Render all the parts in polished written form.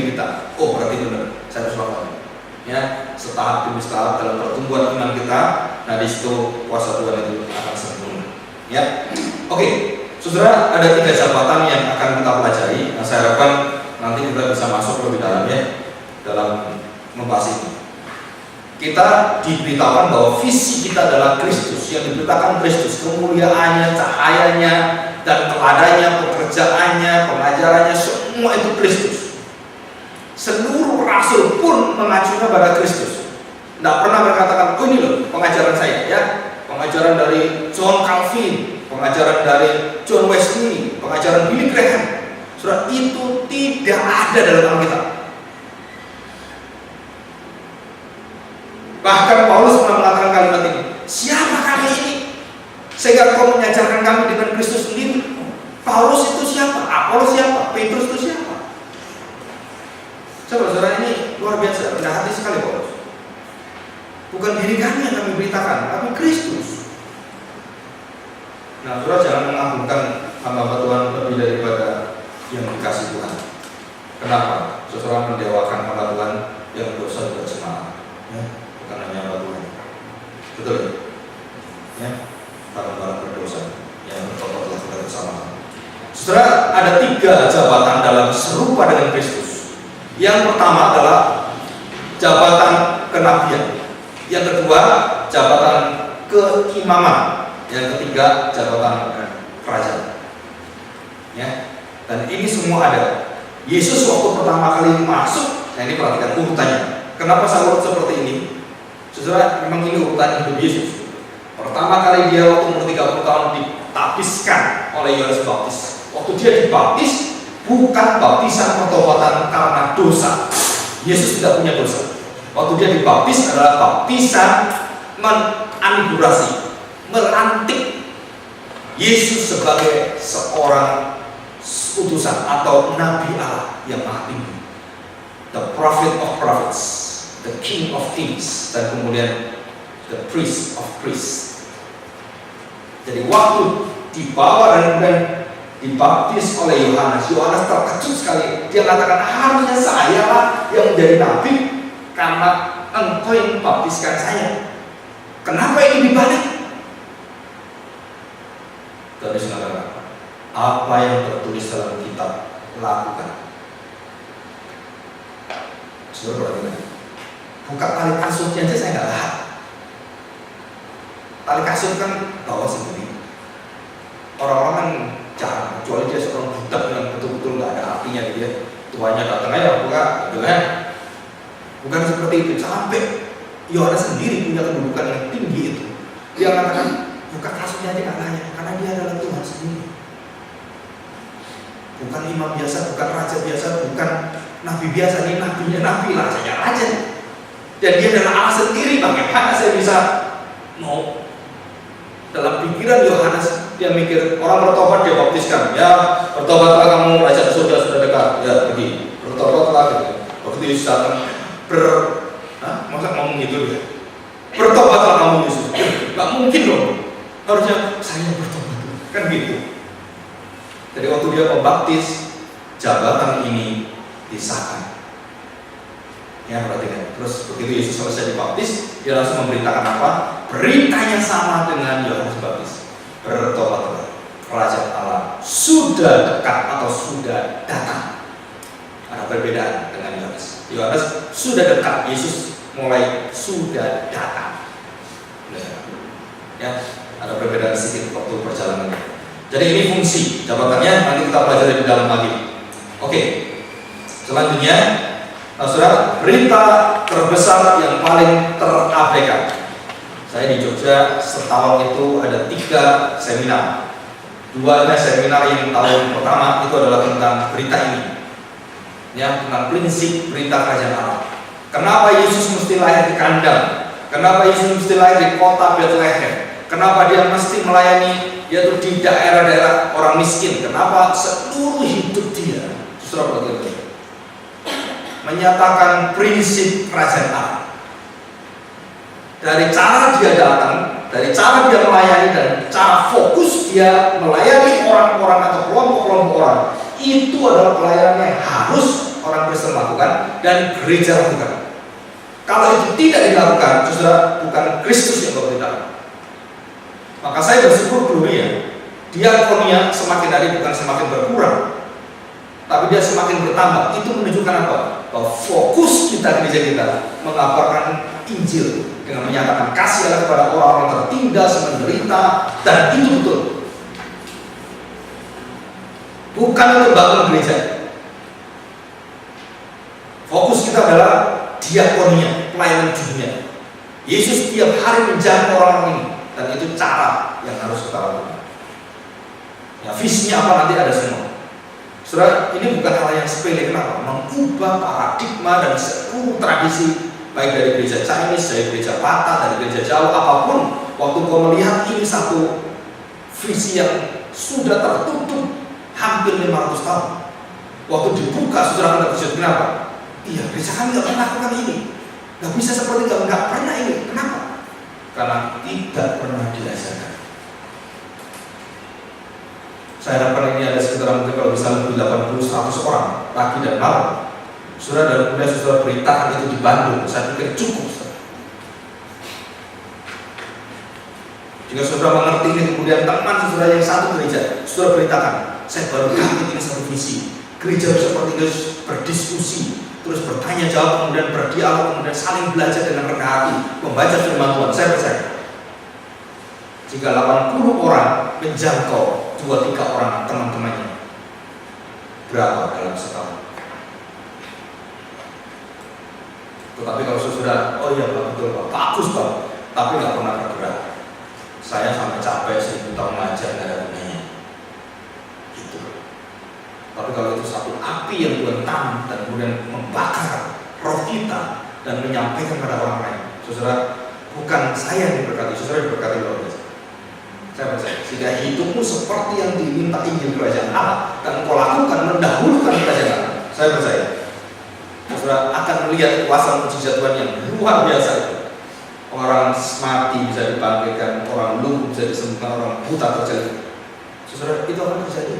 kita. Oh, berarti benar, saya harus lakukan. Ya, setahap demi setahap dalam pertumbuhan iman kita. Nah, di situ kuasa Tuhan itu akan sempurna. Ya, oke, saudara, ada 3 jabatan yang akan kita pelajari. Nah, saya harapkan nanti kita bisa masuk lebih dalam ya dalam membahas ini. Kita diberitakan bahwa visi kita adalah Kristus, yang diberitakan Kristus, kemuliaannya, cahayanya, dan teladannya, pekerjaannya, pengajarannya, semua itu Kristus. Seluruh rasul pun mengacunya pada Kristus. Tidak pernah berkatakan, oh ini loh pengajaran saya, ya, pengajaran dari John Calvin, pengajaran dari John Wesley, pengajaran Billy Graham. Surat itu tidak ada dalam Alkitab. Bahkan Paulus pernah mengatakan kalimat ini, siapa kami ini sehingga kau mengajarkan kami dengan Kristus sendiri? Paulus itu siapa? Apollos siapa? Petrus itu siapa? Saudara, ini luar biasa, rendah hati sekali Paulus. Bukan diri kami yang kami beritakan, tapi Kristus. Nah, saudara, jangan mengagungkan hamba Tuhan lebih daripada yang dikasih Tuhan. Kenapa? Saudara mendewakan hamba Tuhan yang dosa juga semalam, ya, bukan hanya hamba Tuhan. Betul ya? Barang-barang berdosa yang bertobatlah kita bersama. Saudara, ada 3 jabatan dalam serupa dengan Kristus. Yang pertama adalah jabatan kenabian. Yang kedua, jabatan keimaman. Yang ketiga, jabatan kerajaan. Ya, dan ini semua ada. Yesus waktu pertama kali masuk, nah ini perhatikan urutannya. Kenapa saya urut seperti ini? Saudara, memang ini urutan hidup Yesus. Pertama kali dia waktu umur 30 tahun dibaptiskan oleh Yohanes Baptis. Waktu dia dibaptis, bukan baptisan pertobatan karena dosa. Yesus tidak punya dosa. Waktu dia dibaptis adalah baptisan menganugerasi, melantik Yesus sebagai seorang utusan atau nabi Allah yang maha tinggi, the prophet of prophets, the king of kings, dan kemudian the priest of priests. Jadi waktu dibawa dan kemudian dibaptis oleh Yohanes, Yohanes terkejut sekali. Dia katakan, harusnya saya lah yang menjadi nabi karena engkau yang membaptiskan saya. Kenapa ini dibalik? Tapi saudara, apa yang tertulis dalam kitab lakukan. Saudara perhatikan, buka tali kasurnya aja saya nggak lihat. Tali kasur kan bawa sendiri. Orang-orang kan jarang, kecuali dia seorang budak yang betul-betul nggak ada artinya dia. Tuanya datang aja buka, gitu kan? Bukan seperti itu. Sampai Yohanes sendiri punya kedudukan yang tinggi itu. Dia katakan buka kasurnya aja nggak layak, karena dia adalah Tuhan sendiri. Bukan imam biasa, bukan raja biasa, bukan nabi biasa. Ini nabinya nabi, rajanya raja. Dan dia adalah Allah sendiri. Bagaimana saya bisa mau? Dalam pikiran Yohanes, dia mikir orang bertobat dia baptiskan, ya bertobatlah kamu, raja surga sudah dekat, ya pergi bertobatlah gitu. Waktu Yesus datang masa ngomong gitu ya, bertobatlah kamu Yesus, nggak mungkin dong, harusnya saya bertobat kan gitu. Jadi waktu dia membaptis, jabatan ini disahkan. Ya perhatikan. Terus begitu Yesus selesai dibaptis, dia langsung memberitakan apa? Beritanya sama dengan Yohanes Baptis. Bertobatlah, kerajaan Allah sudah dekat atau sudah datang. Ada perbedaan dengan Yohanes. Yohanes sudah dekat, Yesus mulai sudah datang. Ya, ada perbedaan sedikit waktu perjalanan. Jadi ini fungsi jabatannya, nanti kita pelajari di dalam lagi. Oke, selanjutnya, nah, saudara, berita terbesar yang paling terabaikan. Saya di Jogja setahun itu ada 3 seminar. 2 seminar yang tahun pertama itu adalah tentang berita ini, ya, tentang prinsip berita kerajaan Allah. Kenapa Yesus mesti lahir di kandang? Kenapa Yesus mesti lahir di kota Bethlehem? Kenapa dia mesti melayani yaitu di daerah-daerah orang miskin? Kenapa seluruh hidup dia justru menyatakan prinsip kerajaan Allah? Dari cara dia datang, dari cara dia melayani, dan cara fokus dia melayani orang-orang atau kelompok-kelompok orang, itu adalah pelayanan yang harus orang Kristen lakukan dan gereja lakukan. Kalau itu tidak dilakukan, saudara, bukan Kristus yang bertindak. Maka saya bersyukur dunia, diakonia semakin hari bukan semakin berkurang, tapi dia semakin bertambah. Itu menunjukkan apa? Bahwa fokus kita gereja kita mengabarkan Injil dengan menyatakan kasih Allah kepada orang-orang tertindas, menderita, dan itu betul. Bukan untuk bangun gereja. Fokus kita adalah diakonia, pelayanan dunia. Yesus tiap hari menjangkau orang-orang ini, dan itu cara yang harus kita lakukan. Ya, visinya apa nanti ada semua. Saudara, ini bukan hal yang sepele. Kenapa? Mengubah paradigma dan seluruh tradisi, baik dari gereja Chinese, dari gereja Batak, dari gereja Jawa, apapun. Waktu kau melihat ini satu visi yang sudah tertutup hampir 500 tahun. Waktu dibuka, saudara akan terkejut. Kenapa? Iya, gereja kami nggak pernah lakukan ini. Nggak bisa seperti nggak pernah ini. Kenapa? Karena tidak pernah diajarkan. Saya harapkan ini ada sekitar mungkin kalau bisa lebih 80-100 orang pagi dan malam. Saudara, dan kemudian saudara beritakan itu di Bandung. Saya pikir cukup. Jika saudara mengerti ini, kemudian teman saudara yang satu gereja, saudara beritakan, saya baru dapat ini satu visi. Gereja seperti itu berdiskusi, terus bertanya jawab, kemudian berdialog, kemudian saling belajar dengan rendah hati, membaca firman Tuhan. Saya percaya jika 80 orang menjangkau 2-3 orang teman-temannya, berapa dalam setahun? Tetapi kalau sudah, oh iya Pak, betul Pak, bagus Pak, tapi nggak pernah bergerak. Saya sampai capek 1000 tahun ngajar nggak ada gunanya. Gitu. Tapi kalau itu satu api yang Tuhan tanam dan kemudian membakar roh kita dan menyampaikan pada orang lain, saudara, bukan saya yang diberkati, saudara diberkati luar biasa. Saya percaya, jika hidupmu seperti yang diminta Injil kerajaan Allah dan kau lakukan mendahulukan kerajaan Allah, saya percaya saudara akan melihat kuasa mujizat Tuhan yang luar biasa itu. Orang mati bisa dibangkitkan, orang lumpuh bisa disembuhkan, orang buta terjadi. Saudara, itu akan terjadi.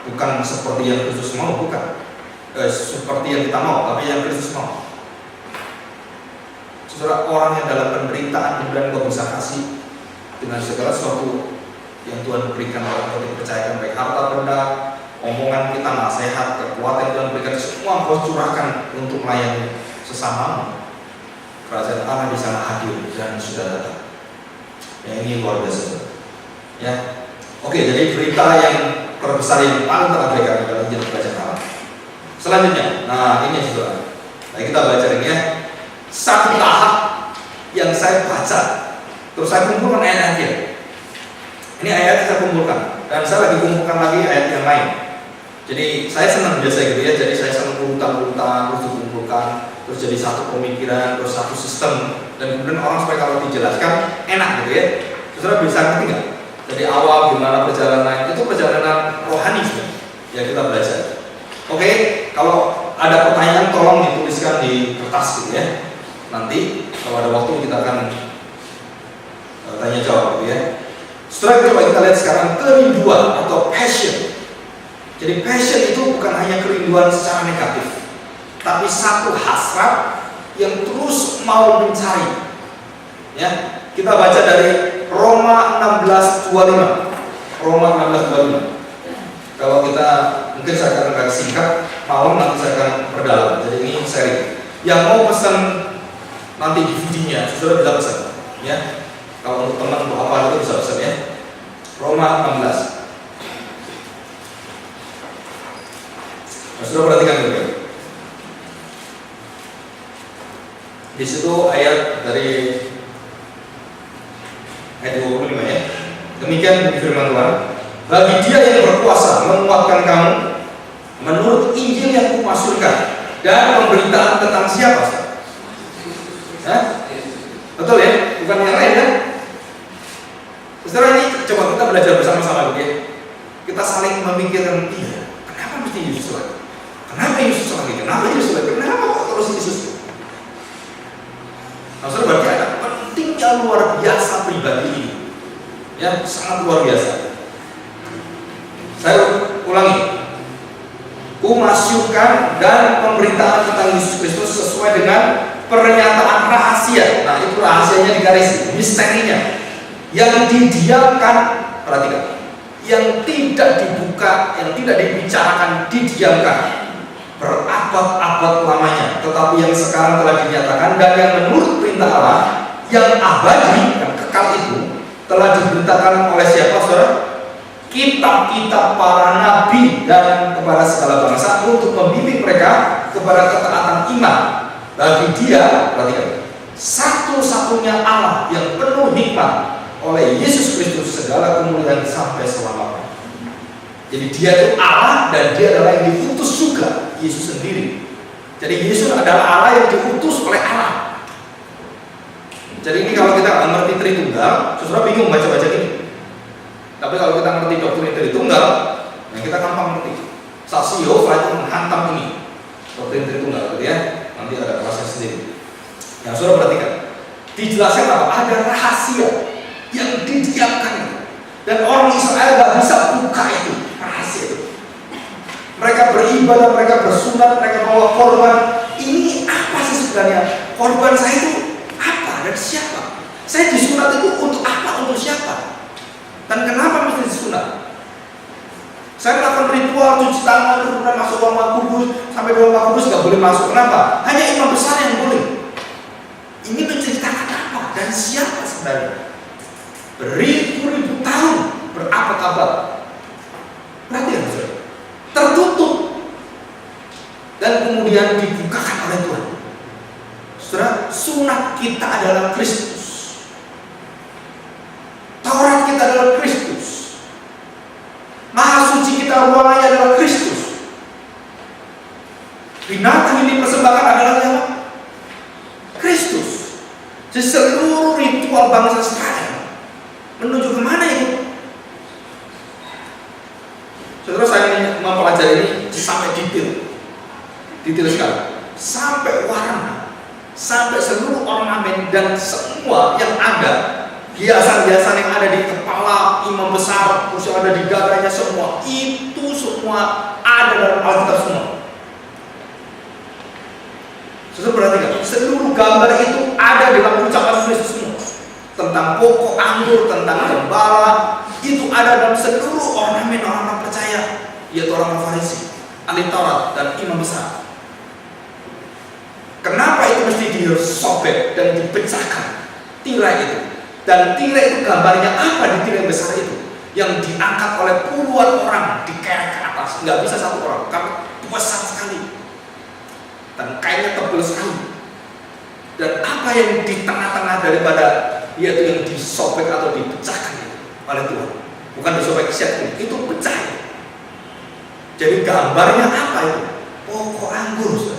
Bukan seperti yang Kristus mau, bukan. Seperti yang kita mau, tapi yang Kristus mau. Saudara, orang yang dalam penderitaan kemudian kau bisa kasih dengan segala sesuatu yang Tuhan berikan, orang yang dipercayakan, baik harta benda, omongan kita, nasihat, kekuatan yang Tuhan berikan, semua kau curahkan untuk melayani sesamamu. Kerajaan Allah di sana hadir dan sudah datang. Ya, ini luar biasa. Ya, oke. Jadi berita yang terbesar yang paling terabaikan adalah Injil kerajaan Allah. Selanjutnya, nah ini saudara. Nah, kita baca ini ya. Satu tahap yang saya baca, terus saya kumpulkan ayat-ayatnya. Ini ayat saya kumpulkan, dan saya lagi kumpulkan lagi ayat yang lain. Jadi saya senang biasa gitu ya. Jadi saya senang urutan-urutan terus dikumpulkan, terus jadi satu pemikiran, terus satu sistem, dan kemudian orang supaya kalau dijelaskan enak gitu ya. Saudara bisa ngerti nggak? Dari awal gimana perjalanan itu, perjalanan rohani ya kita belajar. Oke, kalau ada pertanyaan tolong dituliskan di kertas gitu ya. Nanti kalau ada waktu kita akan tanya jawab gitu ya. Setelah coba kita lihat sekarang kerinduan atau passion. Jadi passion itu bukan hanya kerinduan secara negatif, tapi satu hasrat yang terus mau mencari. Ya, kita baca dari Roma 16:25. Roma 16:25. Kalau kita mungkin saya akan agak singkat, malam nanti saya akan perdalam. Jadi ini seri. Yang mau pesan nanti DVD-nya, sudah bisa pesan. Ya, kalau untuk teman untuk apa itu bisa pesan ya. Roma 16. Nah, sudah perhatikan juga. Di situ ayat dari ayat 25 ya. Demikian firman Tuhan. Bagi Dia yang berkuasa menguatkan kamu menurut Injil yang kumaksudkan dan pemberitaan tentang siapa? Hah? Betul ya? Bukan yang lain kan? Setelah ini coba kita belajar bersama-sama ya. Kita saling memikirkan, iya, kenapa mesti Yesus lagi? Kenapa Yesus lagi? Kenapa Yesus lagi? Kenapa kok terus Yesus? Nah, saudara, berarti ada pentingnya luar biasa pribadi ini. Ya, sangat luar biasa. Saya ulangi. Kumasyurkan menyaksikan dan pemberitaan tentang Yesus Kristus sesuai dengan pernyataan rahasia. Nah, itu rahasianya digaris, misterinya yang didiamkan, perhatikan, yang tidak dibuka, yang tidak dibicarakan, didiamkan berabad-abad lamanya, tetapi yang sekarang telah dinyatakan dan yang menurut perintah Allah yang abadi, yang kekal itu telah diberitakan oleh siapa, saudara? Kitab-kitab para nabi dan kepada segala bangsa untuk membimbing mereka kepada ketaatan iman bagi Dia, perhatikan, satu-satunya Allah yang penuh hikmat, oleh Yesus Kristus segala kemuliaan sampai selama-lamanya. Jadi Dia itu Allah dan Dia adalah yang diutus juga, Yesus sendiri. Jadi Yesus adalah Allah yang diutus oleh Allah. Jadi ini kalau kita nggak ngerti Tritunggal, saudara bingung baca-baca ini. Tapi kalau kita ngerti doktrin Tritunggal, yang kita gampang ngerti. Sasio setelah itu menghantam ini doktrin Tritunggal, gitu ya. Nanti ada proses sendiri. Yang saudara perhatikan, dijelaskan apa? Ada rahasia yang didiamkan, dan orang Israel nggak bisa buka itu rahasia itu. Mereka beribadah, mereka bersunat, mereka bawa korban. Ini apa sih sebenarnya? Korban saya itu apa dan siapa? Saya disunat itu untuk apa? Untuk siapa? Dan kenapa mesti disunat? Saya melakukan ritual cuci tangan, kemudian masuk ruang Maha Kudus, sampai ruang Maha Kudus nggak boleh masuk. Kenapa? Hanya imam besar yang boleh. Ini menceritakan apa dan siapa sebenarnya? Beribu-ribu tahun, berabad-abad. Perhatikan, saudara, tertutup dan kemudian dibukakan oleh Tuhan. Saudara, sunat kita adalah Kristus. Taurat kita adalah Kristus. Maha suci kita ruangannya adalah Kristus. Binatang yang dipersembahkan adalah siapa? Kristus. Jadi seluruh ritual bangsa Israel menuju kemana itu? Saudara, saya mempelajari ini sampai detail sekali, sampai warna, sampai seluruh ornamen dan semua yang ada, hiasan-hiasan yang ada di kepala imam besar, terus yang ada di dadanya, semua itu semua ada dalam Alkitab semua. Saudara perhatikan, seluruh gambar itu ada dalam ucapan Kristus semua. Tentang pokok anggur, tentang gembala, itu ada dalam seluruh ornamen orang-orang percaya, yaitu orang Farisi, ahli Taurat dan imam besar. Kenapa itu mesti disobek dan dipecahkan tirai itu? Dan tirai itu gambarnya apa di tirai besar itu? Yang diangkat oleh puluhan orang dikerek ke atas, nggak bisa satu orang, karena besar sekali dan kainnya tebal sekali. Dan apa yang di tengah-tengah daripada yaitu yang disobek atau dipecahkan oleh Tuhan, bukan disobek siap, itu pecah. Jadi gambarnya apa itu? Pokok anggur.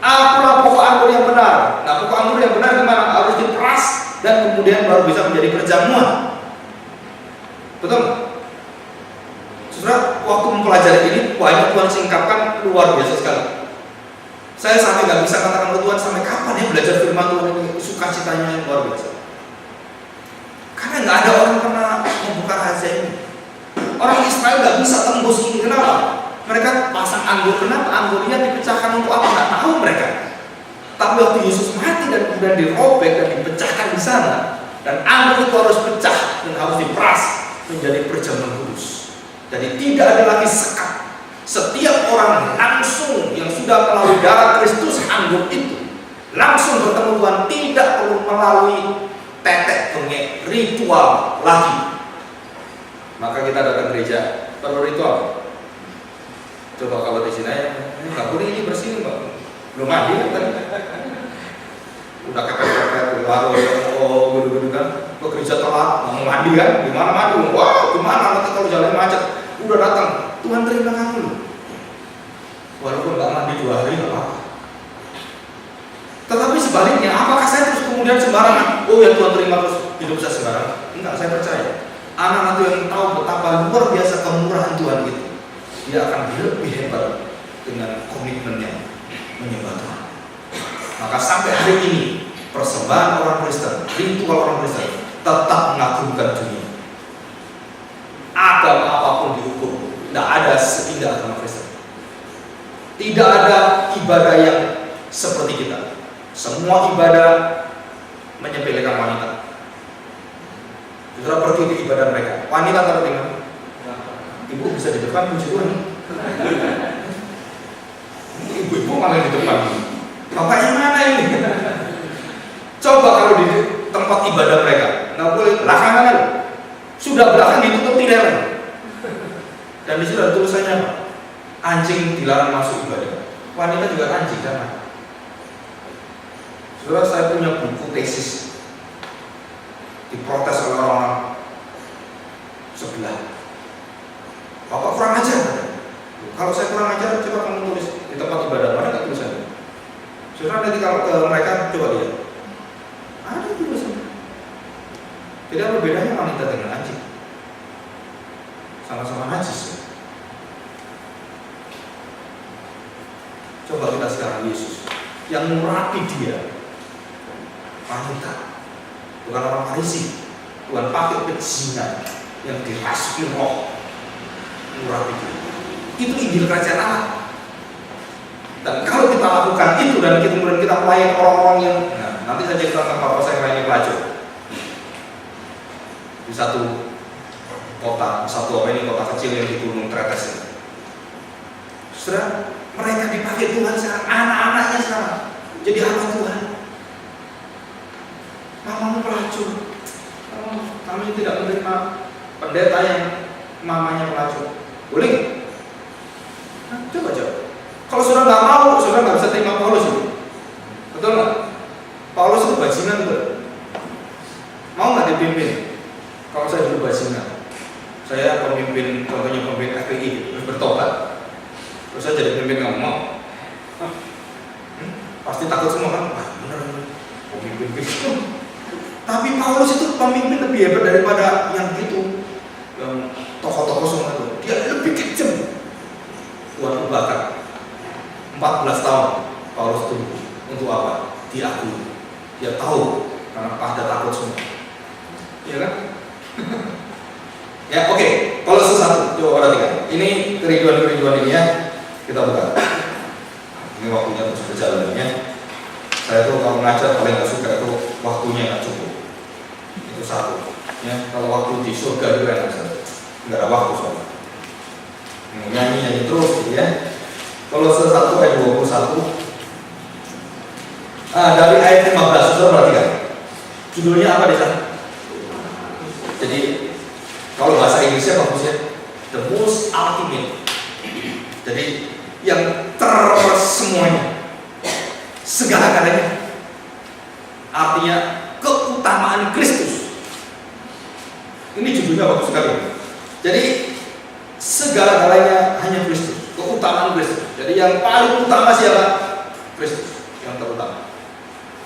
Apalah pokok anggur yang benar? Nah, pokok anggur yang benar gimana? Harus diperas dan kemudian baru bisa menjadi perjamuan. Betul? Saudara, waktu mempelajari ini banyak Tuhan singkapkan luar biasa sekali. Saya sampai nggak bisa katakan ke Tuhan sampai kapan ya belajar firman Tuhan ini, sukacitanya yang luar biasa. Karena nggak ada orang pernah membuka rahasia ini. Orang Israel nggak bisa tembus ini. Kenapa? Mereka pasang anggur. Kenapa? Anggurnya dipecahkan untuk apa? Nggak tahu mereka. Tapi waktu Yesus mati dan kemudian dirobek dan dipecahkan di sana, dan anggur itu harus pecah dan harus diperas menjadi perjamuan kudus. Jadi tidak ada lagi sekat. Setiap orang langsung yang sudah melalui darah Kristus anggur itu langsung bertemu Tuhan, tidak perlu melalui tetek bengek ritual lagi. Maka kita datang gereja perlu ritual. Coba kalau di sini nggak boleh ini bersih mbak, belum mandi kan tadi, udah kepepet baru gitu kan, ke gereja telat mau mandi kan, gimana mandi? Wah gimana nanti kalau jalan macet, udah datang Tuhan terima kamu. Walaupun nggak mandi 2 hari nggak apa-apa. Tetapi sebaliknya, apakah saya terus kemudian sembarangan? Oh ya Tuhan terima terus hidup saya sembarangan? Enggak, saya percaya. Anak-anak yang tahu betapa luar biasa kemurahan Tuhan itu, dia akan lebih hebat dengan komitmennya menyembah Tuhan. Maka sampai hari ini persembahan orang Kristen, ritual orang Kristen tetap mengagumkan dunia. Agama apapun dihukum, tidak ada seindah agama Tidak ada ibadah yang seperti kita. Semua ibadah menyepelekan wanita. Saudara pergi ke ibadah mereka, wanita tertinggal. Ibu bisa di depan, puji Tuhan. Ibu malah di depan. Bapaknya mana ini? Coba kalau di tempat ibadah mereka, nggak boleh belakangan. Sudah belakang ditutup tirai. Dan di situ ada tulisannya apa? Anjing dilarang masuk ibadah. Wanita juga anjing kan? Saudara, saya punya buku tesis diprotes oleh orang sebelah. Bapak kurang ajar. Kalau saya kurang ajar, coba kamu tulis di tempat ibadah mana nggak tulisannya? Saudara, nanti kalau ke mereka coba lihat. Ada tulisannya. Jadi apa bedanya wanita dengan anjing? Sama-sama najis. Coba kita sekarang Yesus yang murapi dia, wanita, bukan orang Farisi, Tuhan pakai pezina yang dirasuki roh, murapi dia. Itu Injil Kerajaan Allah. Dan kalau kita lakukan itu dan kemudian kita melayani orang-orang yang, nanti saya ceritakan bapak saya melayani pelacur di satu kota kecil yang di Gunung Tretes. Saudara, mereka dipakai Tuhan sekarang, anak-anaknya sekarang jadi hamba Tuhan. Mamamu pelacur, kami tidak menerima pendeta yang mamanya pelacur. Boleh? Coba. Kalau saudara nggak mau, saudara nggak bisa terima Paulus itu. Betul nggak? Paulus itu bajingan betul. Mau nggak dipimpin? Kalau saya dulu bajingan, saya contohnya pemimpin FPI, terus bertobat, terus saya jadi pemimpin, nggak mau. Pasti takut semua kan? Wah bener, pemimpin Kristen. Tapi Paulus itu pemimpin lebih hebat daripada yang itu, yang tokoh-tokoh semua itu. Dia lebih kejam. Tuhan Bakar 14 tahun Paulus tunggu untuk apa? Diakui. Dia tahu karena pada takut semua. Iya kan? Ya oke. Kalau sesatu, coba perhatikan. Ini kerinduan ini ya. Kita buka. Ini waktunya terus berjalan ya. Saya tuh kalau ngajar paling nggak suka itu waktunya nggak cukup. Itu satu. Ya, kalau waktu di surga juga nggak ada waktu soalnya. Nyanyi terus gitu ya. Kalau 1 ayat 21. Dari ayat 15 sudah perhatikan. Judulnya apa di sana? Jadi kalau bahasa Inggrisnya bagusnya the most ultimate. Jadi yang tersemuanya, segala-galanya. Artinya keutamaan Kristus. Ini judulnya bagus sekali. Jadi segala-galanya hanya Kristus, keutamaan Kristus. Jadi yang paling utama siapa? Kristus, yang terutama.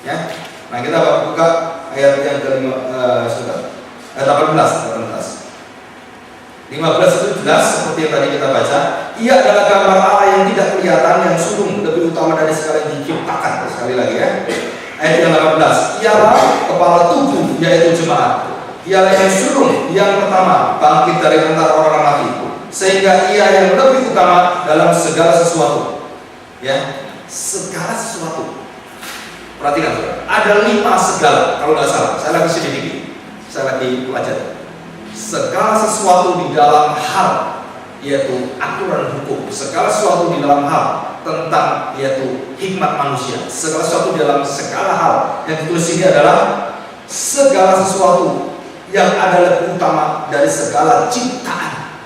Ya. Nah kita buka ayat yang ayat 18. 15 itu jelas seperti yang tadi kita baca. Ia adalah gambar Allah yang tidak kelihatan, yang sulung, lebih utama dari segala yang diciptakan. Sekali lagi ya. Ayat yang 18. Ialah kepala tubuh, yaitu jemaat. Ialah yang sulung, yang pertama, bangkit dari antara orang mati, sehingga ia yang lebih utama dalam segala sesuatu. Ya, segala sesuatu. Perhatikan saudara, ada 5 segala. Kalau nggak salah, saya lagi sedikit, saya lagi pelajari. Segala sesuatu di dalam hal, yaitu aturan hukum. Segala sesuatu di dalam hal tentang, yaitu hikmat manusia. Segala sesuatu di dalam segala hal. Yang ditulis ini adalah segala sesuatu yang adalah utama dari segala ciptaan.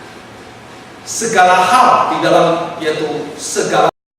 Segala hal di dalam, yaitu segala